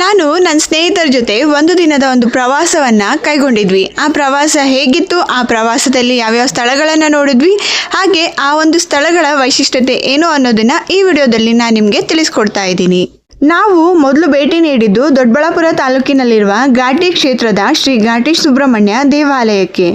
ನಾನು ನನ್ನ ಸ್ನೇಹಿತರ ಜೊತೆ ಒಂದು ದಿನದ ಒಂದು ಪ್ರವಾಸವನ್ನ ಕೈಗೊಂಡಿದ್ವಿ. ಆ ಪ್ರವಾಸ ಹೇಗಿತ್ತು, ಆ ಪ್ರವಾಸದಲ್ಲಿ ಯಾವ್ಯಾವ ಸ್ಥಳಗಳನ್ನು ನೋಡಿದ್ವಿ, ಹಾಗೆ ಆ ಒಂದು ಸ್ಥಳಗಳ ವೈಶಿಷ್ಟ್ಯತೆ ಏನು ಅನ್ನೋದನ್ನ ಈ ವಿಡಿಯೋದಲ್ಲಿ ನಾನು ನಿಮಗೆ ತಿಳಿಸ್ಕೊಡ್ತಾ ಇದ್ದೀನಿ. ನಾವು ಮೊದಲು ಭೇಟಿ ನೀಡಿದ್ದು ದೊಡ್ಡಬಳ್ಳಾಪುರ ತಾಲೂಕಿನಲ್ಲಿರುವ ಘಾಟಿ ಕ್ಷೇತ್ರದ ಶ್ರೀ ಘಾಟಿ ಸುಬ್ರಹ್ಮಣ್ಯ ದೇವಾಲಯಕ್ಕೆ.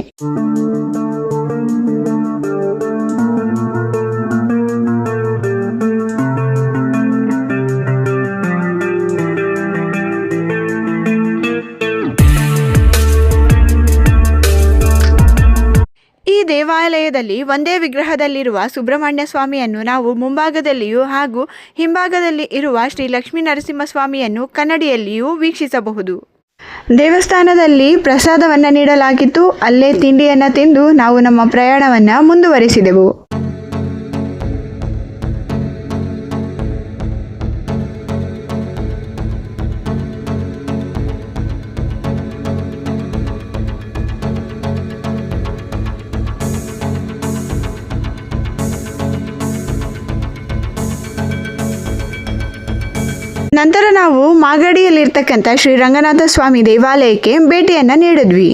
ಈ ದೇವಾಲಯದಲ್ಲಿ ಒಂದೇ ವಿಗ್ರಹದಲ್ಲಿರುವ ಸುಬ್ರಹ್ಮಣ್ಯ ಸ್ವಾಮಿಯನ್ನು ನಾವು ಮುಂಭಾಗದಲ್ಲಿಯೂ ಹಾಗೂ ಹಿಂಭಾಗದಲ್ಲಿ ಇರುವ ಶ್ರೀ ಲಕ್ಷ್ಮೀ ನರಸಿಂಹಸ್ವಾಮಿಯನ್ನು ಕನ್ನಡಿಯಲ್ಲಿಯೂ ವೀಕ್ಷಿಸಬಹುದು. ದೇವಸ್ಥಾನದಲ್ಲಿ ಪ್ರಸಾದವನ್ನು ನೀಡಲಾಗಿತ್ತು. ಅಲ್ಲೇ ತಿಂಡಿಯನ್ನು ತಿಂದು ನಾವು ನಮ್ಮ ಪ್ರಯಾಣವನ್ನು ಮುಂದುವರಿಸಿದೆವು. ನಂತರ ನಾವು ಮಾಗಡಿಯಲ್ಲಿರ್ತಕ್ಕಂಥ ಶ್ರೀ ರಂಗನಾಥ ಸ್ವಾಮಿ ದೇವಾಲಯಕ್ಕೆ ಭೇಟಿಯನ್ನು ನೀಡಿದ್ವಿ.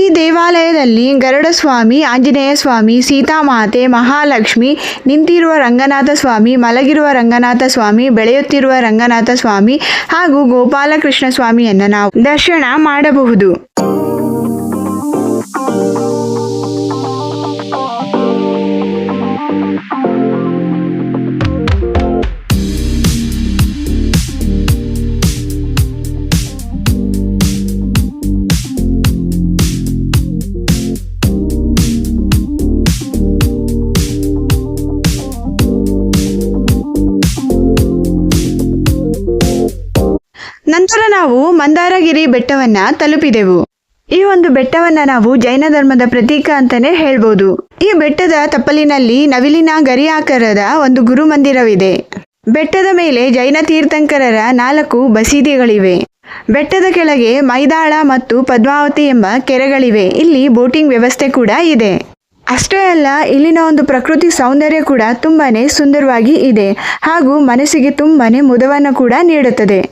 ಈ ದೇವಾಲಯದಲ್ಲಿ ಗರುಡ ಸ್ವಾಮಿ, ಆಂಜನೇಯ ಸ್ವಾಮಿ, ಸೀತಾಮಾತೆ, ಮಹಾಲಕ್ಷ್ಮಿ, ನಿಂತಿರುವ ರಂಗನಾಥ ಸ್ವಾಮಿ, ಮಲಗಿರುವ ರಂಗನಾಥ ಸ್ವಾಮಿ, ಬೆಳೆಯುತ್ತಿರುವ ರಂಗನಾಥ ಸ್ವಾಮಿ ಹಾಗೂ ಗೋಪಾಲಕೃಷ್ಣ ಸ್ವಾಮಿಯನ್ನು ನಾವು ದರ್ಶನ ಮಾಡಬಹುದು. ನಂತರ ನಾವು ಮಂದಾರಗಿರಿ ಬೆಟ್ಟವನ್ನ ತಲುಪಿದೆವು. ಈ ಒಂದು ಬೆಟ್ಟವನ್ನ ನಾವು ಜೈನ ಧರ್ಮದ ಪ್ರತೀಕ ಅಂತಾನೆ ಹೇಳ್ಬೋದು. ಈ ಬೆಟ್ಟದ ತಪ್ಪಲಿನಲ್ಲಿ ನವಿಲಿನ ಗರಿ ಆಕಾರದ ಒಂದು ಗುರು ಮಂದಿರವಿದೆ. ಬೆಟ್ಟದ ಮೇಲೆ ಜೈನ ತೀರ್ಥಂಕರರ 4 ಬಸೀದಿಗಳಿವೆ. ಬೆಟ್ಟದ ಕೆಳಗೆ ಮೈದಾಳ ಮತ್ತು ಪದ್ಮಾವತಿ ಎಂಬ ಕೆರೆಗಳಿವೆ. ಇಲ್ಲಿ ಬೋಟಿಂಗ್ ವ್ಯವಸ್ಥೆ ಕೂಡ ಇದೆ. ಅಷ್ಟೇ ಅಲ್ಲ, ಇಲ್ಲಿನ ಒಂದು ಪ್ರಕೃತಿ ಸೌಂದರ್ಯ ಕೂಡ ತುಂಬಾನೇ ಸುಂದರವಾಗಿ ಇದೆ ಹಾಗೂ ಮನಸ್ಸಿಗೆ ತುಂಬಾನೇ ಮುದವನ್ನು ಕೂಡ ನೀಡುತ್ತದೆ.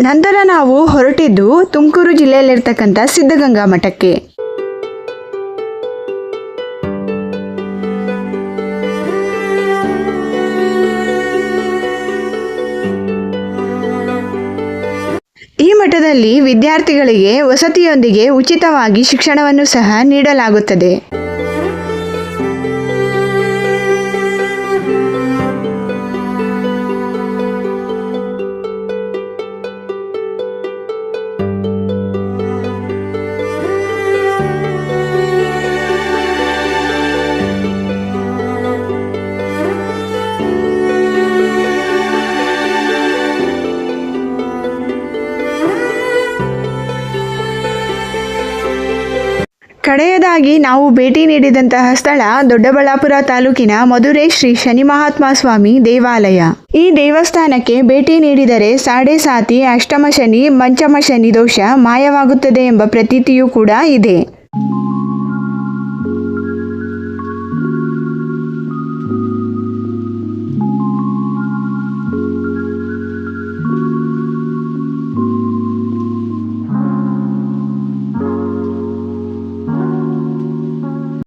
ನಂತರ ನಾವು ಹೊರಟಿದ್ದು ತುಮಕೂರು ಜಿಲ್ಲೆಯಲ್ಲಿರ್ತಕ್ಕಂಥ ಸಿದ್ಧಗಂಗಾ ಮಠಕ್ಕೆ. ಈ ಮಠದಲ್ಲಿ ವಿದ್ಯಾರ್ಥಿಗಳಿಗೆ ವಸತಿಯೊಂದಿಗೆ ಉಚಿತವಾಗಿ ಶಿಕ್ಷಣವನ್ನು ಸಹ ನೀಡಲಾಗುತ್ತದೆ. ಕಡೆಯದಾಗಿ ನಾವು ಭೇಟಿ ನೀಡಿದಂತಹ ಸ್ಥಳ ದೊಡ್ಡಬಳ್ಳಾಪುರ ತಾಲೂಕಿನ ಮಧುರೈ ಶ್ರೀ ಶನಿ ಮಹಾತ್ಮ ಸ್ವಾಮಿ ದೇವಾಲಯ. ಈ ದೇವಸ್ಥಾನಕ್ಕೆ ಭೇಟಿ ನೀಡಿದರೆ ಸಾಡೆ ಸಾತಿ, ಅಷ್ಟಮ ಶನಿ, ಪಂಚಮ ಶನಿ ದೋಷ ಮಾಯವಾಗುತ್ತದೆ ಎಂಬ ಪ್ರತೀತಿಯೂ ಕೂಡ ಇದೆ.